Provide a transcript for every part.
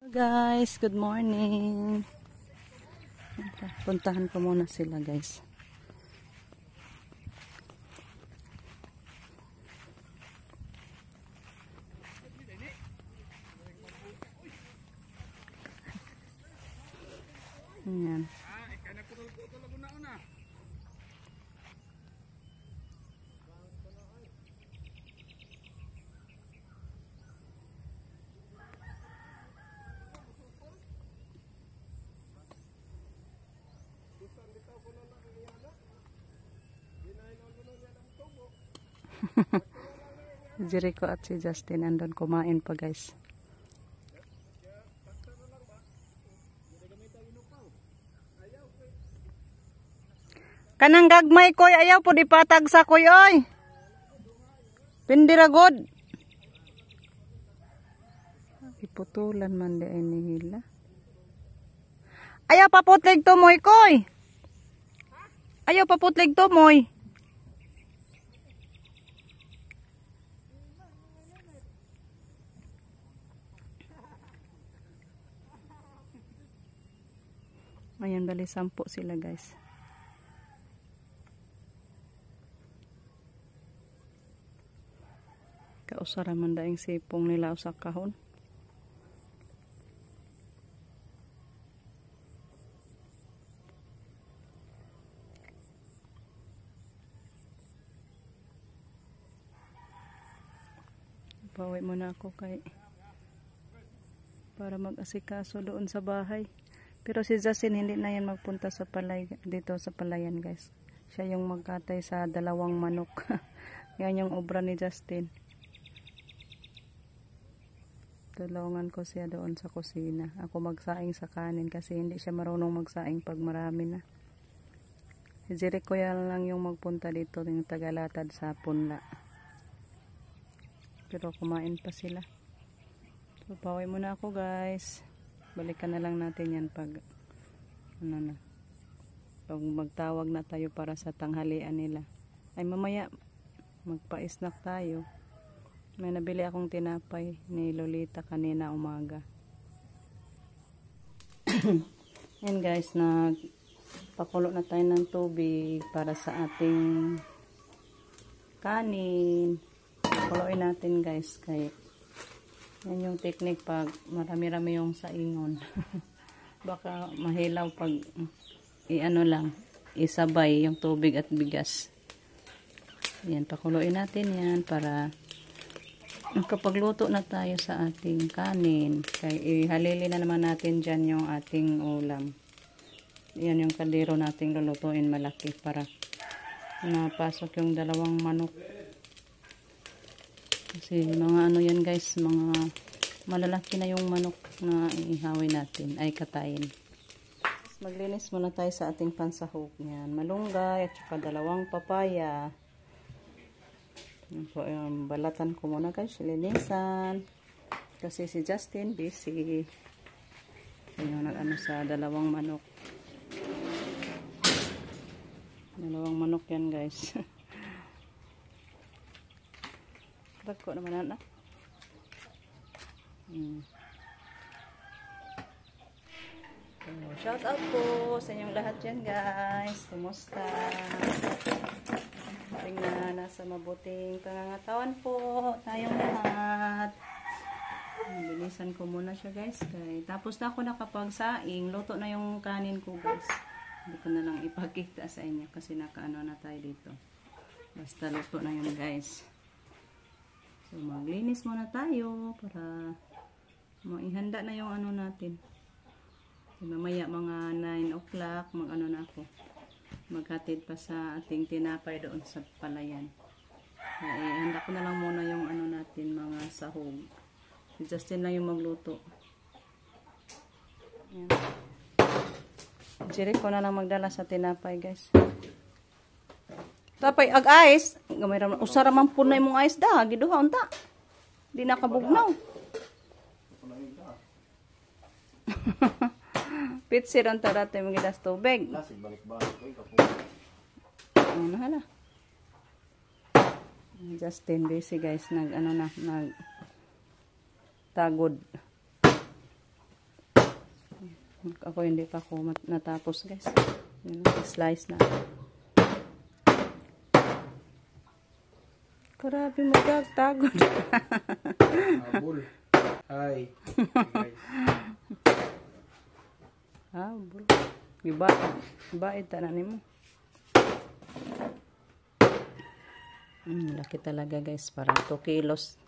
Guys, good morning. Puntahan ko muna sila, guys. Ayan. Jericho at si Justin andun kumain pa, guys. Kanang gagmay koy ayaw po di patag sa koy oy. Pindira god. Iputulan man di ay nihila. Ayaw paputlig tumoy koy. Ayaw paputlig tumoy. Ayan, bali 10 sila, guys. Kausara man daing sipong nila sa kahon. Pauwi muna ako para mag-asikaso doon sa bahay. Pero si Justin hindi na yan magpunta sa dito sa palayan, guys. Siya yung magkatay sa 2 manok. Yan yung obra ni Justin. Tulungan ko siya doon sa kusina. Ako magsaing sa kanin kasi hindi siya marunong magsaing pag marami na. Si Jericho yan lang yung magpunta dito, yung tagalatad sa punla. Pero kumain pa sila. So, pauwi muna ako, guys. Balikan na lang natin yan pag pag magtawag na tayo para sa tanghalian nila. Ay mamaya magpa-snack tayo. May nabili akong tinapay ni Lolita kanina umaga. Yan, guys, nagpakulo na tayo ng tubig para sa ating kanin. Pakuluin natin, guys, kay yan yung technique pag marami-rami yung saingon. Baka mahilaw pag isabay yung tubig at bigas. Yan, pakuluin natin yan para kapag luto na tayo sa ating kanin. Kaya ihalili na naman natin dyan yung ating ulam. Yan yung kaldero nating lulutuin malaki para napasok yung 2 manok. Kasi mga yan, guys, mga malalaki na yung manok na ihawin natin, ay katayin. Maglinis muna tayo sa ating pansahog. Yan, malunggay at saka 2 papaya. Yan po, balatan ko muna, guys, linisan. Kasi si Justin busy. Yan yung sa 2 manok. 2 manok yan, guys. Dagko naman na. So, shout out po sa inyong lahat dyan, guys. Kumusta? Tingnan, nasa mabuting pangangatawan po tayong lahat. Bilisan ko muna siya, guys. Tapos na ako nakapagsaing. Luto na yung kanin ko, guys. Hindi ko na lang ipakita sa inyo kasi nakaano na tayo dito. Basta luto na yun, guys. So, maglinis muna tayo para maihanda na yung natin. So, mamaya mga 9 o'clock, na ako. Maghatid pa sa ating tinapay doon sa palayan. Ihanda ko na lang muna yung natin, mga sahog. Si Justin lang yung magluto. Yan. Jericho na lang magdala sa tinapay, guys. Tapay ag ice, gamay ra usara man pud na imong ice da, giduha unta. Di nakabugnaw. Pitsi ron ta dati mo gidas tubig. Ano hala. Justin busy, guys, nag tagod. Ako hindi pa ako natapos guys. Yun, slice na. Grabe magagtagod. Habol. Hi. Habol. Iba tanan nimo. Laki talaga guys, parang 2 kilos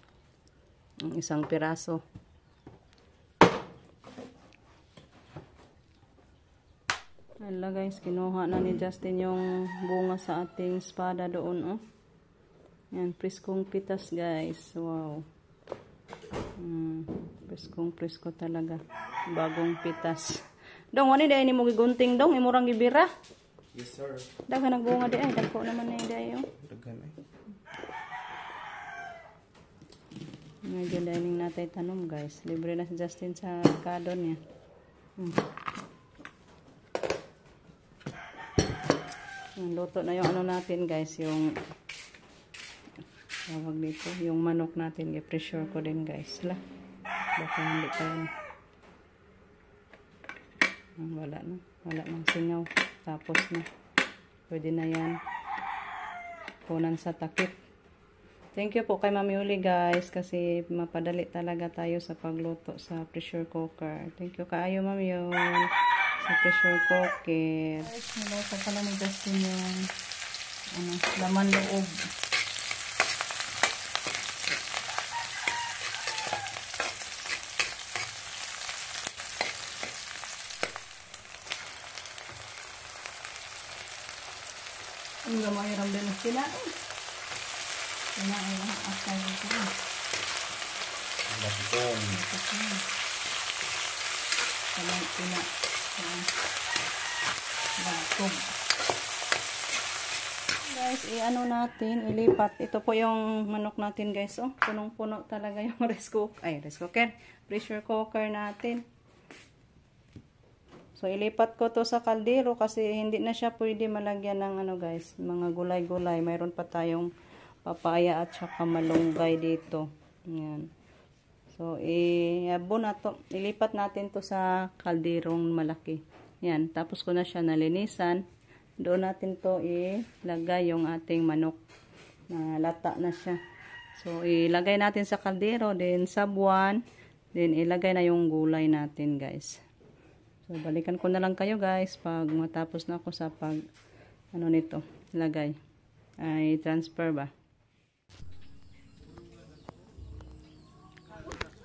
ang isang piraso. Hala guys, kinuha na ni Justin yung bunga sa ating espada doon, oh. Yan, preskong pitas guys. Wow. Presko talaga. Bagong pitas. Dong, wani dahil ni mo gigunting dong, imurang gibira. Yes sir. Daga nagbunga di ay, dagko naman na dahil yung. Dagan ay. Medyo dining natin tanom guys. Libre na si Justin sa kadon niya. Luto na yung ano natin guys, yung tawag dito, yung manok natin, i-pressure ko din guys. Baka hindi pa yan. Wala nang singaw. Tapos na. Pwede na yan. Punan sa takip. Thank you po kay Mami Uli guys, kasi mapadali talaga tayo sa pagluto sa pressure cooker. Thank you kaayo Mami yun. Sa pressure cooker. Guys, niluto pala ni Justin yung laman loob. Ang gamay ramdam na sila. Kinain ang asal dito. Bakon. Bagtog. Guys, i-ano natin, ilipat. Ito po yung manok natin guys, oh. Punong-puno talaga yung pressure cooker natin. So, ilipat ko to sa kaldero kasi hindi na siya pwede malagyan ng guys, mga gulay-gulay. Mayroon pa tayong papaya at saka malunggay dito. Yan. So, ilipat natin to sa kalderong malaki. Yan. Tapos ko na siya nalinisan. Doon natin to ilagay yung ating manok. Na lata na siya. So, ilagay natin sa kaldero. Then, sabuan. Then, ilagay na yung gulay natin guys. So, balikan ko na lang kayo guys pag matapos na ako sa nito, lagay. Ay, transfer ba?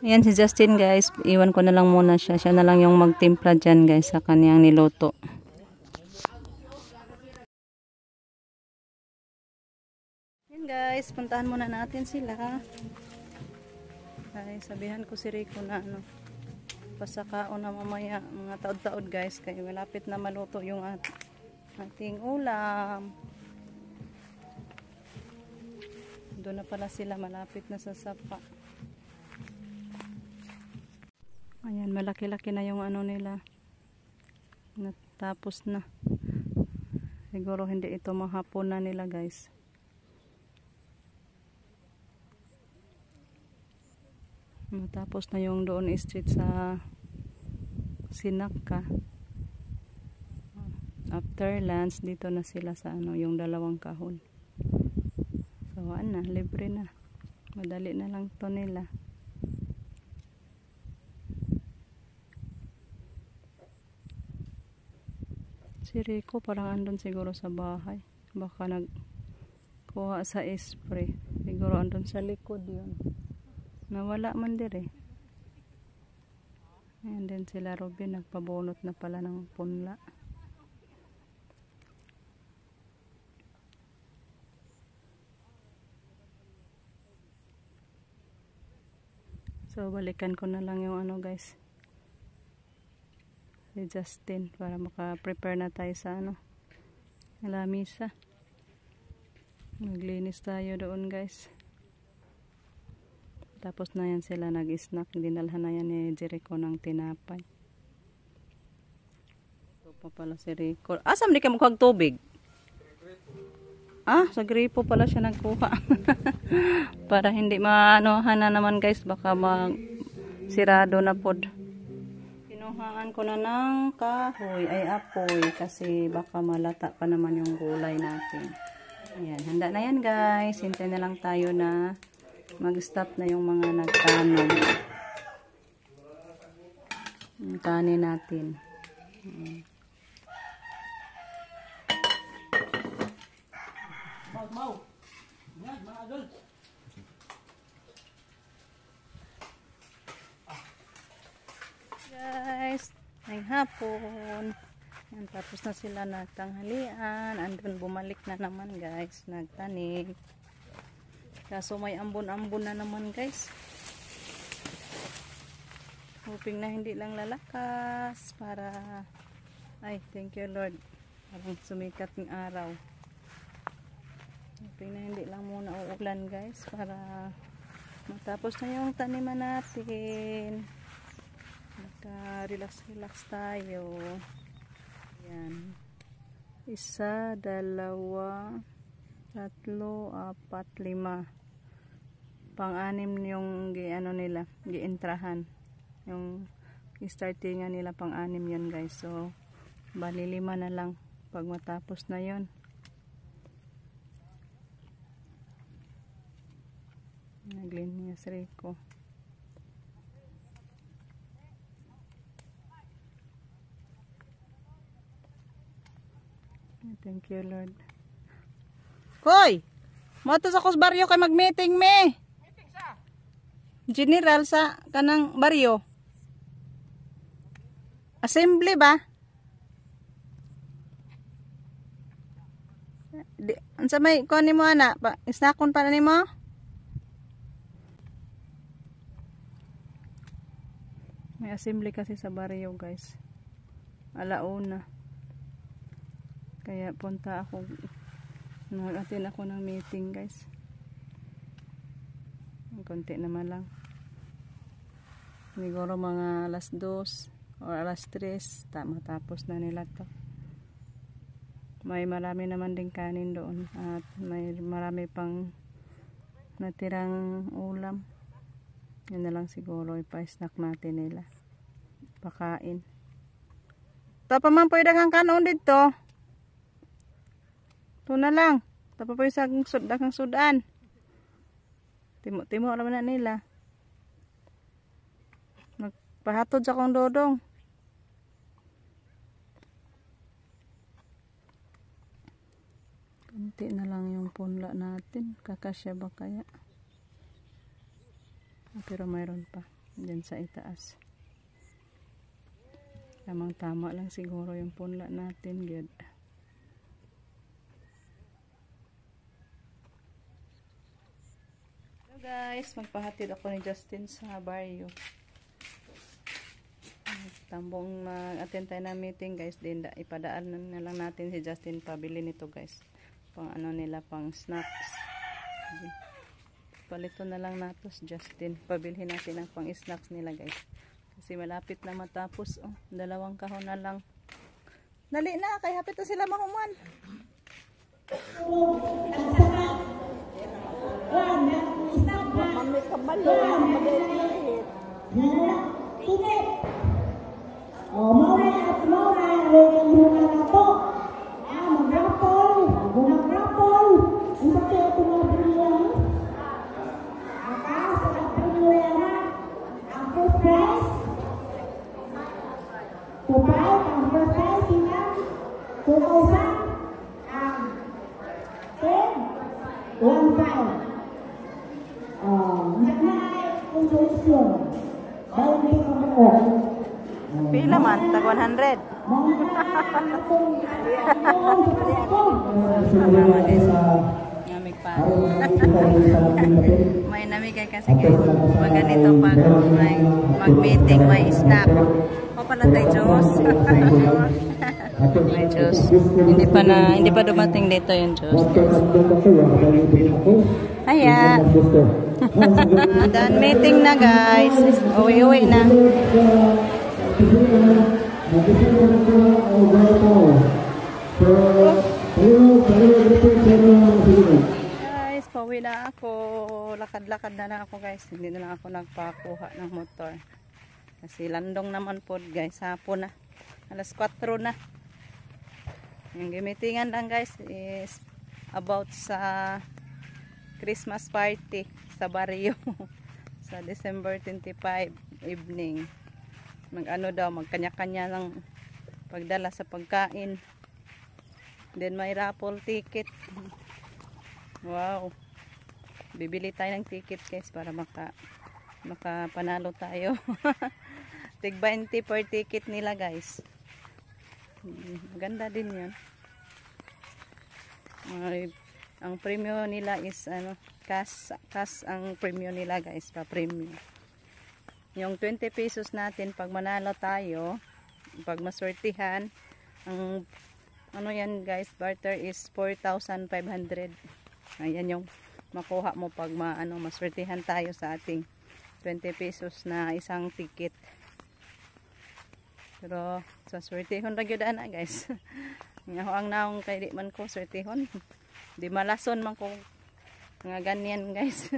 Ayan si Justin guys. Iwan ko na lang muna siya. Siya na lang yung magtimpla dyan guys sa kanyang niluto. Ayan guys, puntahan muna natin sila. Ay, sabihan ko si Rico na pasakaon na mamaya mga taod-taod guys, kaya malapit na maluto yung ating ulam. Doon na pala sila, malapit na sa sapa. Ayan, malaki-laki na yung nila. Natapos na. Siguro hindi ito mahapon na nila guys. Matapos na yung doon street sa Sinaka. After lunch, dito na sila sa yung dalawang kahon. So, libre na. Madali na lang to nila. Si Rico parang andun siguro sa bahay. Baka nagkuha sa spray. Siguro andun sa likod yun. Nawala man dire. And then sila Robin nagpabunot na pala ng punla. So balikan ko na lang yung guys, si Justin, para maka-prepare na tayo sa lamisa. Maglinis tayo doon guys. Tapos na yan sila nag-snack. Dinalhan na yan ni Jericho ng tinapay. Ito pa pala si Rico. Asam di ka mukhang tubig? Sa gripo pala siya nagkuha. Para hindi maanohan na naman guys. Baka sirado na pod. Kinuhaan ko na ng kahoy ay apoy kasi baka malata pa naman yung gulay natin. Ayan, handa na yan guys. Hintay na lang tayo na mag-stop na yung mga nagtanom. Yung kanin natin. Guys, ay hapon. Yan, tapos na sila nagtanghalian. Andun bumalik na naman guys, nagtanim. Kaso may ambon-ambon na naman guys. Hoping na hindi lang lalakas para ay thank you Lord. Parang sumikat ng araw. Hoping na hindi lang muna uulan guys para matapos na yung taniman natin. Relax tayo. Yan. 1, 2, 3, 4, 5. Pang-anim yung ano nila, giintrahan. Yung startingan nila pang-anim yun guys. So, bali 5 na lang pag matapos na yun. Naglinis Rico. Thank you, Lord. Koy! Moto sa kus baryo kay mag-meeting me. Meeting sa? General sa kanang baryo. Assembly ba? Ansa may kuan nimo ana? Isnakon para nimo? May assembly kasi sa baryo, guys. Alauna. Kaya punta ako, nag-attend ako ng meeting guys. Konti naman lang. Siguro mga 2:00 o 3:00 matapos na nila to. May marami naman din kanin doon at may marami pang natirang ulam. Yun na lang siguro ipa-snack natin nila. Pakain. Tapos man po yung kanon dito. Ito na lang. Tapos po yung dagang sudan. Timo naman na nila. Nagpahatod sa kong dodong. Kunti na lang yung punla natin. Kakasya ba kaya? Pero mayroon pa. Diyan sa itaas. Tamang tama lang siguro yung punla natin. Good. Guys, magpahatid ako ni Justin sa baryo. Tambong mag-attend tayo na meeting guys. Din ipadaan na lang natin si Justin pabili nito guys. Pang ano nila, pang snacks. Palito na lang nato si Justin. Pabilhin natin ang pang snacks nila guys. Kasi malapit na matapos. Oh, 2 kahon na lang. Dali na, kay hapit na sila mahuman. Mami kabalo, madaliit. Init. Oh, mawala at mawala. Muna na po. Mag-rapol. Mag-rapol. Ang bakit ito mga brilliant? Akas, ang brilliant. Ang first prize. Tupay, ang first prize. Tingnan. 2,000. Ang 10. 1,500. Pila man, tag 100. Namig pa. May namigay kasi guys. Pag ganito pag mag-meeting, may snack. O pala tayo, Diyos. May Diyos. Hindi pa dumating dito yung Diyos. Haya. Dan meeting na guys. Uwi-uwi na. Guys, pauwi na ako. Lakad-lakad na lang ako guys. Hindi na lang ako nagpakuha ng motor. Kasi landong naman po guys, hapon na. Alas 4 na. Yung gimitingan lang guys is about sa Christmas party sa barrio sa December 25 evening. Magkanya-kanya lang pagdala sa pagkain. Then may raffle ticket. Wow. Bibili tayo ng ticket guys para makapanalo tayo. Tig 20 per ticket nila guys. Maganda din 'yan. Ang premium nila is cash ang premium nila guys, pa-premium. Yung 20 pesos natin pag manalo tayo, pag maswertihan, ang yan guys, barter is 4,500. Ayan yung makuha mo pag maswertihan tayo sa ating 20 pesos na isang ticket. Pero sa swertihon lang yun na guys. Ang naong kay di man ko swertihon. Di malason man ko nga ganyan guys.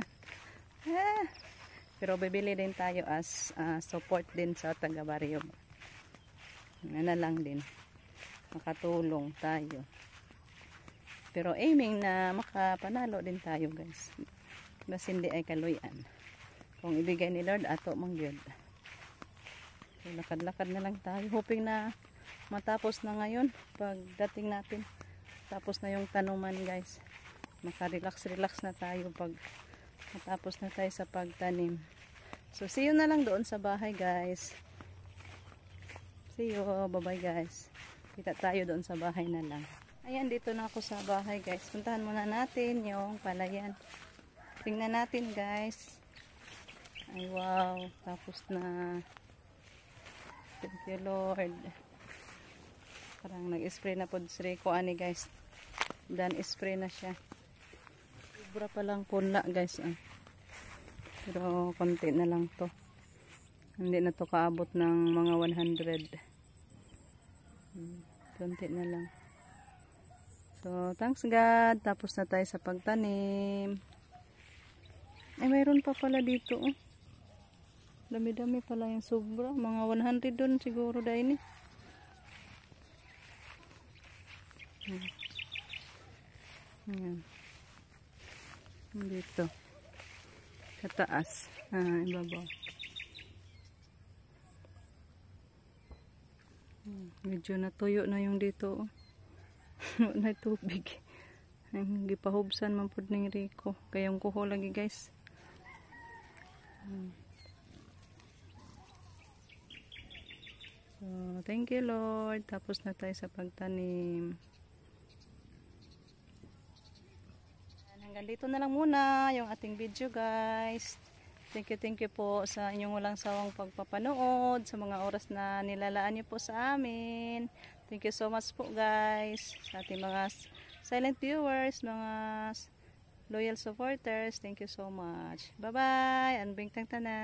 Pero bibili din tayo as support din sa taga baryo. Ano lang din. Makatulong tayo. Pero aiming na makapanalo din tayo guys. Mas hindi ay kaluyan. Kung ibigay ni Lord ato mangyod. So, lakad-lakad na lang tayo. Hoping na matapos na ngayon pagdating natin. Tapos na yung tanuman guys. Maka-relax na tayo pag matapos na tayo sa pagtanim. So see you na lang doon sa bahay guys. See you. Bye-bye guys. Kita tayo doon sa bahay na lang. Ayan, dito na ako sa bahay guys. Puntahan muna natin yung palayan. Tingnan natin guys. Ay wow. Tapos na. Thank you Lord. Parang nag-spray na po si Rico ani guys. Dan spray na siya. Sobra pa lang punla guys. Pero konti na lang to. Hindi na to kaabot ng mga 100. Konti na lang. So thanks God. Tapos na tayo sa pagtanim. Ay mayroon pa pala dito. Dami-dami pala yung sobra. Mga 100 doon siguro dahil ni. Ayan. Dito. Kataas. Ibabaw. Medyo natuyo na yung dito. Na tubig. Gipahubsan man pud ning Rico. Kayong kuho lagi guys. So, thank you Lord. Tapos na tayo sa pagtanim. Hanggang dito na lang muna yung ating video guys. Thank you po sa inyong walang sawang pagpapanood, sa mga oras na nilalaan niyo po sa amin. Thank you so much po guys, sa ating mga silent viewers, mga loyal supporters. Thank you so much. Bye bye, anbing tang tanan.